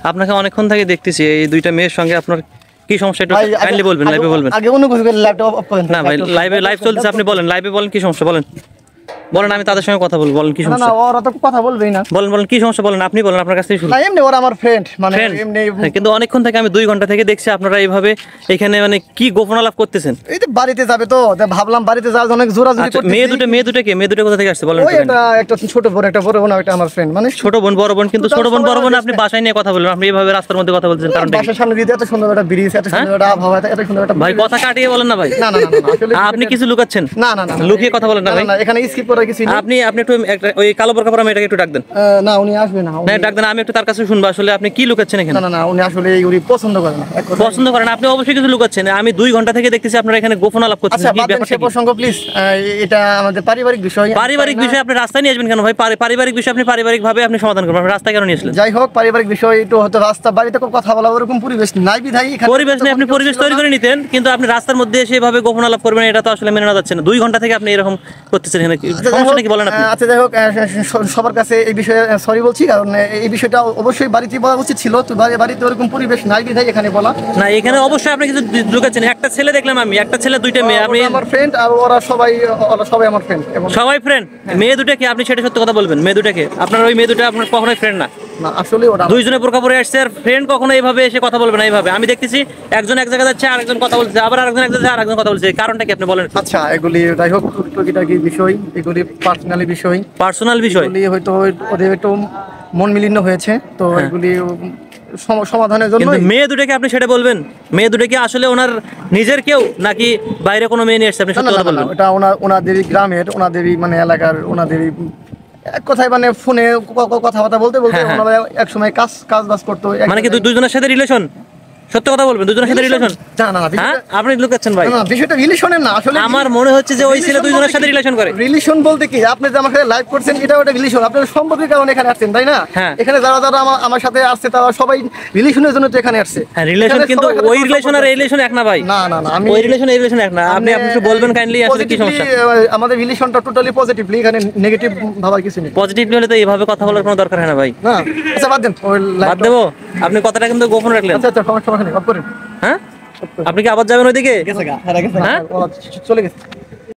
আপনাকে অনেকক্ষণ থেকে দেখতেছি এই দুইটা মেয়ের সঙ্গে আপনার কি সমস্যা একটু কাইন্ডলি বলবেন, লাইভে বলবেন। আগে অন্য কিছু করে ল্যাপটপ অফ করেন না ভাই, লাইভ চলতেছে, আপনি বলেন, লাইভে বলেন কি সমস্যা বলেন, বলেন আমি তাদের সঙ্গে কথা বলবো, বলেন কি না সমস্যা। না ওরা তো কথা বলবেই না। বলেন কি সমস্যা বলেন, আপনি বলেন, আপনার কাছ থেকে শুনুন। না এমনি ওরা আমার ফ্রেন্ড, মানে এমনি। কিন্তু অনেকক্ষণ থেকে আমি 2 ঘন্টা থেকে দেখছি আপনারা এইভাবে এখানে মানে কি গোপন আলাপ করতেছেন। এই যে বাড়িতে যাবে তো ভাবলাম বাড়িতে যাওয়ার জন্য জোরাজুরি করতে। মেয়ে দুটো কোথা থেকে আসছে বলেন। ওই একটা ছোট বোন, একটা বড় বোন, একটা আমার ফ্রেন্ড, মানে ছোট বোন বড় বোন, কিন্তু ছোট বোন বড় বোন আপনি বাসায় নিয়ে কথা বলবেন, আপনি এইভাবে রাস্তার মধ্যে কথা বলছেন কারণ বাসার সামনে দিয়ে এত সুন্দর একটা ব্রিজ, এত সুন্দর একটা আবহাওয়া, এত সুন্দর একটা ভাই কথা কাটিয়ে বলেন না ভাই। না না না আসলে আপনি কিছু লুকাচ্ছেন। না না না লুকিয়ে কথা বলেন না ভাই। না এখানে স্কিপ করার কিছু নেই। আপনি একটু ওই কালো বোরকা পরা মেয়েটাকে একটু ডাক দেন। না উনি আসবে না। না ডাক দেন, আমি একটু তার কাছে শুনবো আসলে আপনি কি লুকাচ্ছেন এখানে। না না না উনি আসলে উনি পছন্দ করেন না। পছন্দ করেন আপনি, অবশ্যই কিছু লুকাচ্ছেন। আমি 2 ঘন্টা থেকে দেখতেছি আপনারা এখানে গোপন আলাপ করতেছেন। আচ্ছা কি বাদ দেন ব্যাপারটা সে কি? প্রসঙ্গ প্লিজ। এটা আমাদের পারিবারিক বিষয়। পারিবারিক বিষয় আপনি রাস্তায় নিয়ে আসবেন কেন ভাই? পারিবারিক বিষয় আপনি পারিবারিক ভাবে আপনি সমাধান করবেন, আপনি রাস্তায় কেন নিয়ে আসলেন? যাই হোক পারিবারিক বিষয় একটু হয়তো রাস্তা বাড়িতে কোনো কথা বলা ওরকম পরিবেশ নাই বিধায় এখানে পরিবেশ নেই, আপনি পরিবেশ তৈরি করে নিতেন, কিন্তু আপনি রাস্তার মধ্যে এসে এভাবে গোপন আলাপ করবেন, এটা তো আসলে মেনে নেওয়া যাচ্ছে না। 2 ঘন্টা থেকে আপনি এরকম করতেছেন এখানে, সমস্যা কি বলেন আপনি? আচ্ছা যাই হোক সবার কাছে এই বিষয়ে সরি বলছি, কারণ এই বিষয়টা অবশ্যই বাড়িতে বলা উচিত ছিল, তো বাড়িতে ওরকম পরিবেশ নাই বিধায় এখানে বলা। না এখানে অবশ্যই আপনি কিছু লুকাচ্ছেন। একটা ছেলে দেখলাম আমি, একটা ছেলে 2টা মেয়ে। আপনি আমার ফ্রেন্ড আর ওরা সবাই আমার ফ্রেন্ড। সবাই ফ্রেন্ড? মেয়ে দুটো কি? আপনি সেটা সত্যি কথা বলবেন। মেয়ে দুটাকে আপনার, ওই মেয়ে দুটো আপনার কখনোই ফ্রেন্ড না। না আসলে ওরা 2 জনে বোরকা পরে আসছে, আর ফ্রেন্ড কখনো এইভাবে এসে কথা বলবে না। এইভাবে আমি দেখতেছি একজন এক জায়গায় যাচ্ছে, আরেকজন কথা বলছে, আবার আরেকজন এক জায়গায় আরেকজন কথা বলছে। কারণটা কি আপনি বলেন? আচ্ছা এগুলি যাই হোক টুকিটাকি বিষয়, এগুলি পার্সোনালি বিষয়, পার্সোনাল বিষয়। এগুলি হয়তো ওদের একটু মন মিলিন্ন হয়েছে, তো এগুলি সমাধানের জন্য। কিন্তু মেয়ে দুটোকে আপনি সেটা বলবেন? মেয়ে দুটো কি আসলে ওনার নিজের কেউ, নাকি বাইরে কোনো মেয়ে নিয়ে আসছে? আপনি সত্যি কথা বলবেন। এটা ওনাদেরই গ্রামের, ওনাদেরই মানে এলাকার, ওনাদেরই এক কথায় মানে ফোনে কথাবার্তা বলতে বলতে ওনারা এক সময় কাজ বাজ করতো। মানে কি 2 জনের সাথে রিলেশন? সত্য কথা বলবেন, 2 জনের সাথে রিলেশন? না হ্যাঁ আপনি লুকাচ্ছেন ভাই। না বিষয়টা রিলেশনের না আসলে। আমার মনে হচ্ছে যে ওই ছেলে 2 জনের সাথে রিলেশন করে। রিলেশন বলতে কি, আপনি যে আমার সাথে লাইভ করছেন এটা ওটা রিলেশন, আপনার সম্পর্কের কারণে এখানে আসছেন তাই না? এখানে যারা আমার সাথে আসছে তারা সবাই রিলেশনের জন্য তো এখানে আসছে। হ্যাঁ রিলেশন, কিন্তু ওই রিলেশন আর এই রিলেশন এক না ভাই। না না না আমি ওই রিলেশন এই রিলেশন এক না। আপনি একটু বলবেন কাইন্ডলি আসলে কি সমস্যা? আমাদের রিলেশনটা টোটালি পজিটিভলি, এখানে নেগেটিভ ভাবার কিছু নেই। পজিটিভলি হলে তো এইভাবে কথা বলার কোনো দরকার হয় না ভাই। না আচ্ছা বাদ দেন, বাদ দেবো? আপনি কথাটা কিন্তু গোপন রাখলেন। আচ্ছা সমস্যা নেই, অফ করেন। হ্যাঁ আপনি কি আবার যাবেন ওইদিকে? হ্যাঁ চলে গেছে।